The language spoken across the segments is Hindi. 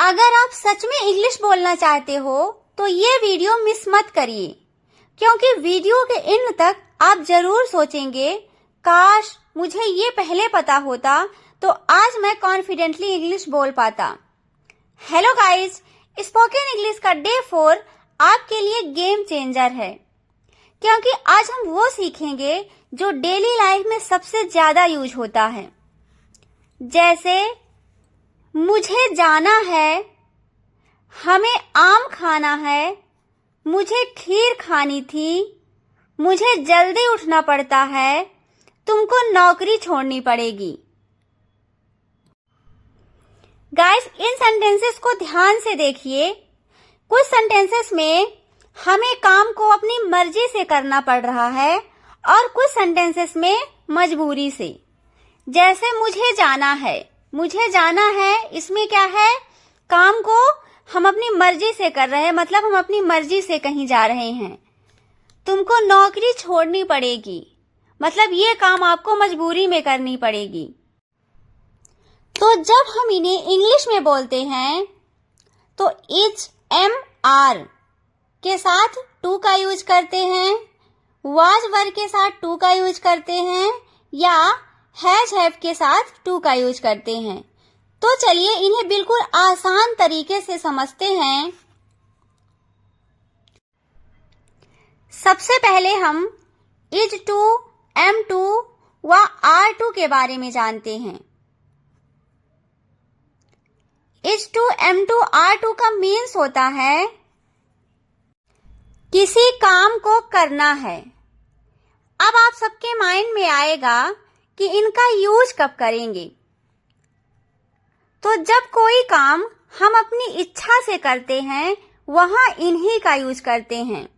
अगर आप सच में इंग्लिश बोलना चाहते हो तो ये वीडियो मिस मत करिए, क्योंकि वीडियो के एंड तक आप जरूर सोचेंगे, काश मुझे ये पहले पता होता तो आज मैं कॉन्फिडेंटली इंग्लिश बोल पाता। हेलो गाइस, स्पोकन इंग्लिश का डे 4 आपके लिए गेम चेंजर है, क्योंकि आज हम वो सीखेंगे जो डेली लाइफ में सबसे ज्यादा यूज होता है। जैसे मुझे जाना है, हमें आम खाना है, मुझे खीर खानी थी, मुझे जल्दी उठना पड़ता है, तुमको नौकरी छोड़नी पड़ेगी। गाइस, इन सेंटेंसेस को ध्यान से देखिए। कुछ सेंटेंसेस में हमें काम को अपनी मर्जी से करना पड़ रहा है और कुछ सेंटेंसेस में मजबूरी से। जैसे मुझे जाना है, इसमें क्या है, काम को हम अपनी मर्जी से कर रहे हैं, मतलब हम अपनी मर्जी से कहीं जा रहे हैं। तुमको नौकरी छोड़नी पड़ेगी, मतलब ये काम आपको मजबूरी में करनी पड़ेगी। तो जब हम इन्हें इंग्लिश में बोलते हैं तो HMR के साथ टू का यूज करते हैं, वाज वर्ब के साथ टू का यूज करते हैं, या हैव के साथ टू का यूज करते हैं। तो चलिए इन्हें बिल्कुल आसान तरीके से समझते हैं। सबसे पहले हम इज टू, एम टू व आर टू के बारे में जानते हैं। Is to, am to, are to का मीन्स होता है किसी काम को करना है। अब आप सबके माइंड में आएगा कि इनका यूज कब करेंगे। तो जब कोई काम हम अपनी इच्छा से करते हैं वहां इन्हीं का यूज करते हैं।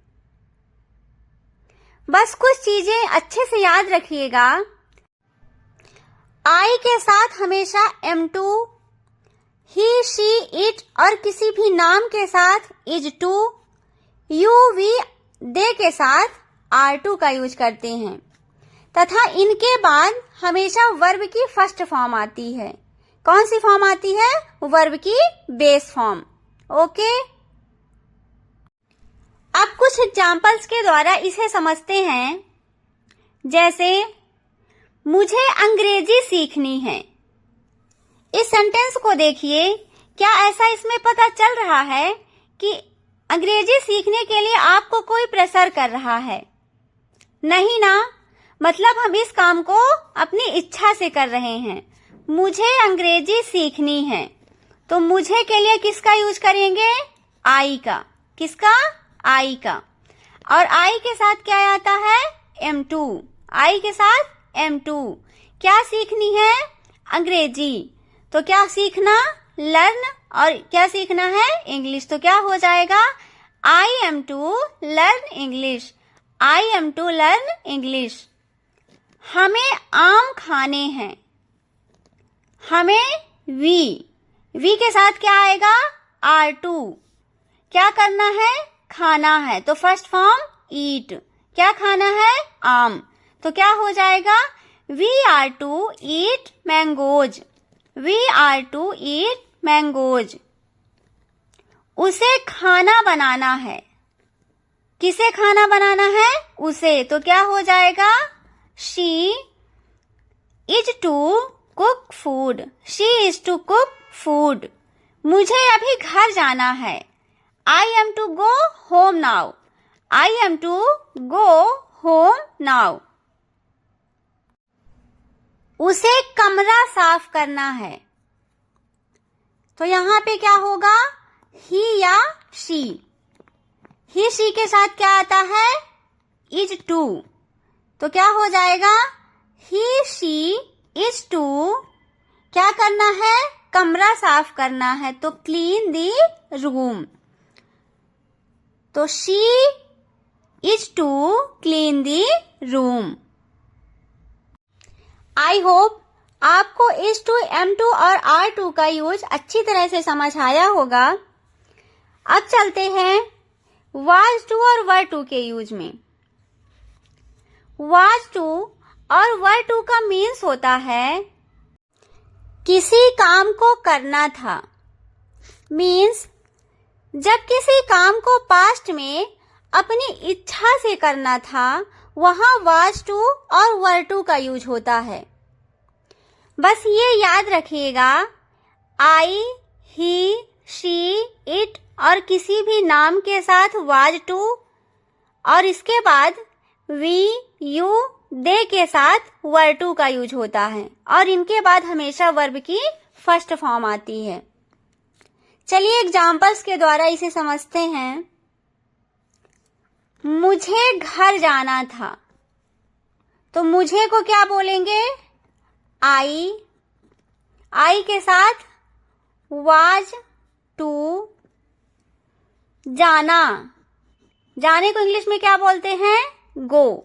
बस कुछ चीजें अच्छे से याद रखिएगा। आई के साथ हमेशा M2, ही, शी, इट और किसी भी नाम के साथ इज टू, यू, वी, दे के साथ R2 का यूज करते हैं, तथा इनके बाद हमेशा वर्ब की फर्स्ट फॉर्म आती है। कौन सी फॉर्म आती है? वर्ब की बेस फॉर्म। ओके, अब कुछ एग्जाम्पल्स के द्वारा इसे समझते हैं। जैसे मुझे अंग्रेजी सीखनी है। इस सेंटेंस को देखिए, क्या ऐसा इसमें पता चल रहा है कि अंग्रेजी सीखने के लिए आपको कोई प्रेशर कर रहा है? नहीं ना, मतलब हम इस काम को अपनी इच्छा से कर रहे हैं। मुझे अंग्रेजी सीखनी है, तो मुझे के लिए किसका यूज करेंगे? आई का। किसका? आई का। और आई के साथ क्या आता है? M2। आई के साथ M2। क्या सीखनी है? अंग्रेजी। तो क्या सीखना? लर्न। और क्या सीखना है? इंग्लिश। तो क्या हो जाएगा? I am to learn English. I am to learn English. हमें आम खाने हैं। हमें वी के साथ क्या आएगा? R2। क्या करना है? खाना है, तो फर्स्ट फॉर्म ईट। क्या खाना है? आम। तो क्या हो जाएगा? We are to eat mangoes. We are to eat mangoes. उसे खाना बनाना है। किसे खाना बनाना है? उसे। तो क्या हो जाएगा? She is to cook food. She is to cook food. मुझे अभी घर जाना है। I am to go home now. I am to go home now. उसे कमरा साफ करना है। तो यहाँ पे क्या होगा? ही या शी। ही, शी के साथ क्या आता है? Is to. तो क्या हो जाएगा? He, she is to. क्या करना है? कमरा साफ करना है, तो क्लीन दी रूम। तो she is to clean the room. I hope आपको इज टू, M2 और R2 का यूज अच्छी तरह से समझ आया होगा। अब चलते हैं वाज टू और वर टू के यूज में। वाज टू और वर टू का मीन्स होता है किसी काम को करना था। मीन्स जब किसी काम को पास्ट में अपनी इच्छा से करना था, वहां वाज टू और वर टू का यूज होता है। बस ये याद रखिएगा, आई, ही, शी, इट और किसी भी नाम के साथ वाज टू और इसके बाद वी, यू, दे के साथ वर टू का यूज होता है और इनके बाद हमेशा वर्ब की फर्स्ट फॉर्म आती है। चलिए एग्जाम्पल्स के द्वारा इसे समझते हैं। मुझे घर जाना था, तो मुझे को क्या बोलेंगे? आई, आई के साथ वाज टू, जाना, जाने को इंग्लिश में क्या बोलते हैं? गो।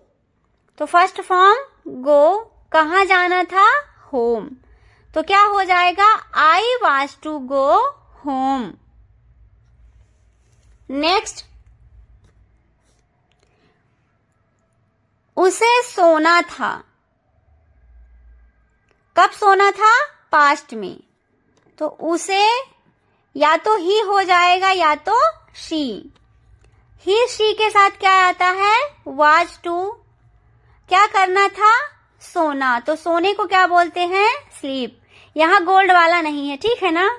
तो फर्स्ट फॉर्म गो, कहाँ जाना था? होम। तो क्या हो जाएगा? I was to go home. Next, उसे सोना था। कब सोना था? पास्ट में। तो उसे या तो ही हो जाएगा या तो शी। ही, शी के साथ क्या आता है? Was to. क्या करना था? सोना। तो सोने को क्या बोलते हैं? स्लीप। यहाँ गोल्ड वाला नहीं है, ठीक है ना?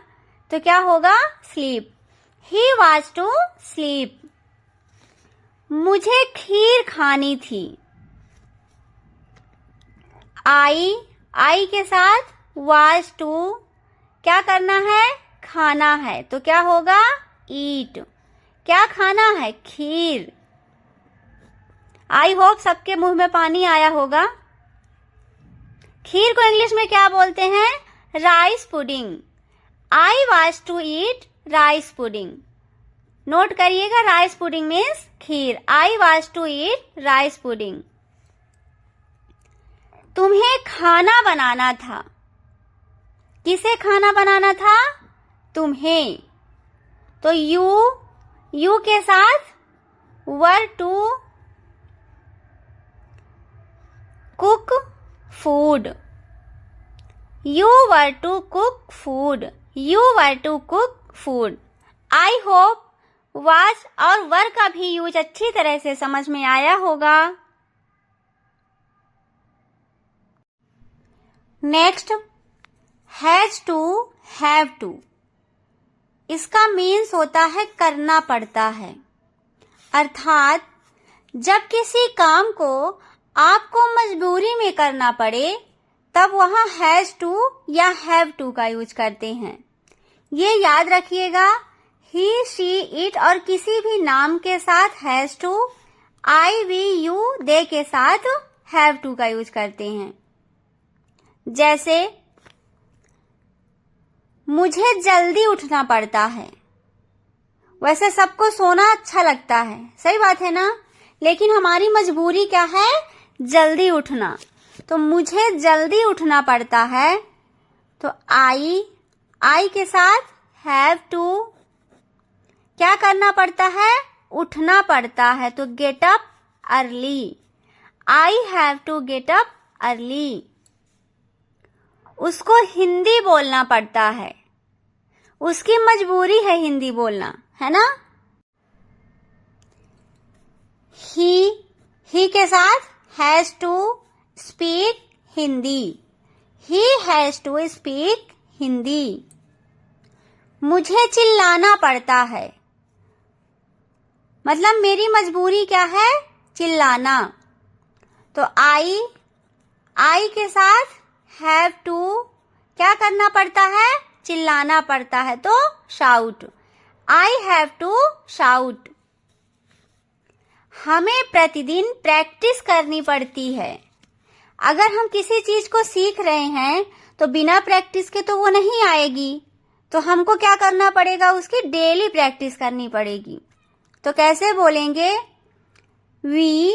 तो क्या होगा? Sleep. He was to sleep. मुझे खीर खानी थी। आई के साथ वाज टू, क्या करना है? खाना है। तो क्या होगा? ईट। क्या खाना है? खीर। आई होप सबके मुंह में पानी आया होगा। खीर को इंग्लिश में क्या बोलते हैं? Rice pudding. I was to eat rice pudding. Note करिएगा, राइस पुडिंग मीन्स खीर। I was to eat rice pudding. तुम्हें खाना बनाना था। किसे खाना बनाना था? तुम्हें। तो यू के साथ were to cook food. You were to cook food. You were to cook food. I hope was और वर का भी यूज अच्छी तरह से समझ में आया होगा। Next, has to, have to. इसका मीन्स होता है करना पड़ता है, अर्थात जब किसी काम को आपको मजबूरी में करना पड़े तब वहां हैज टू या हैव टू का यूज करते हैं। ये याद रखिएगा, ही, शी, इट और किसी भी नाम के साथ has to, I, we, you, they के साथ हैव टू का यूज करते हैं। जैसे मुझे जल्दी उठना पड़ता है। वैसे सबको सोना अच्छा लगता है, सही बात है ना? लेकिन हमारी मजबूरी क्या है? जल्दी उठना। तो मुझे जल्दी उठना पड़ता है। तो आई के साथ हैव टू, क्या करना पड़ता है? उठना पड़ता है। तो get up early. I have to get up early. उसको हिंदी बोलना पड़ता है। उसकी मजबूरी है हिंदी बोलना, है ना? ही के साथ has to speak Hindi. He has to speak Hindi. मुझे चिल्लाना पड़ता है, मतलब मेरी मजबूरी क्या है? चिल्लाना। तो आई के साथ हैव टू, क्या करना पड़ता है? चिल्लाना पड़ता है। तो shout. I have to shout. हमें प्रतिदिन प्रैक्टिस करनी पड़ती है। अगर हम किसी चीज को सीख रहे हैं तो बिना प्रैक्टिस के तो वो नहीं आएगी, तो हमको क्या करना पड़ेगा? उसकी डेली प्रैक्टिस करनी पड़ेगी। तो कैसे बोलेंगे? We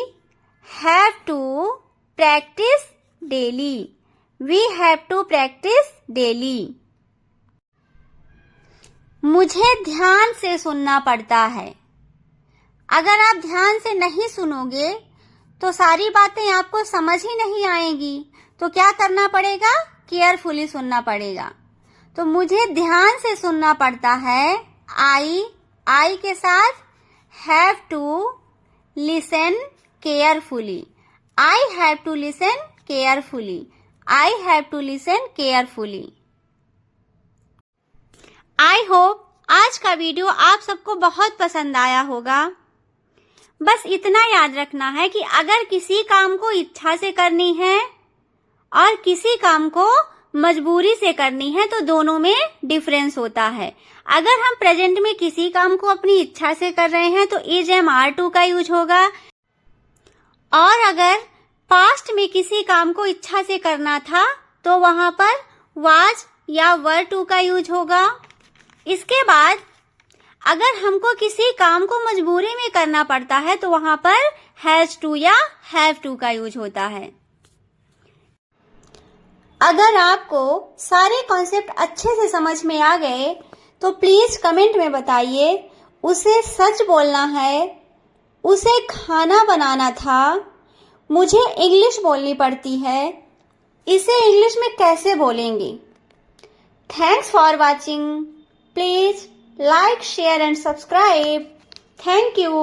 have to practise daily. We have to practise daily. मुझे ध्यान से सुनना पड़ता है। अगर आप ध्यान से नहीं सुनोगे तो सारी बातें आपको समझ ही नहीं आएंगी। तो क्या करना पड़ेगा? केयरफुली सुनना पड़ेगा। तो मुझे ध्यान से सुनना पड़ता है। आई के साथ have to listen carefully. I have to listen carefully. I have to listen carefully. I hope आज का वीडियो आप सबको बहुत पसंद आया होगा। बस इतना याद रखना है कि अगर किसी काम को इच्छा से करनी है और किसी काम को मजबूरी से करनी है तो दोनों में डिफरेंस होता है। अगर हम प्रेजेंट में किसी काम को अपनी इच्छा से कर रहे हैं तो इज एम आर टू का यूज होगा, और अगर पास्ट में किसी काम को इच्छा से करना था तो वहां पर वाज या वर टू का यूज होगा। इसके बाद अगर हमको किसी काम को मजबूरी में करना पड़ता है तो वहां पर हैज टू या हैव टू का यूज होता है। अगर आपको सारे कॉन्सेप्ट अच्छे से समझ में आ गए तो प्लीज कमेंट में बताइए। उसे सच बोलना है, उसे खाना बनाना था, मुझे इंग्लिश बोलनी पड़ती है, इसे इंग्लिश में कैसे बोलेंगे। Thanks for watching. Please like, share and subscribe. Thank you.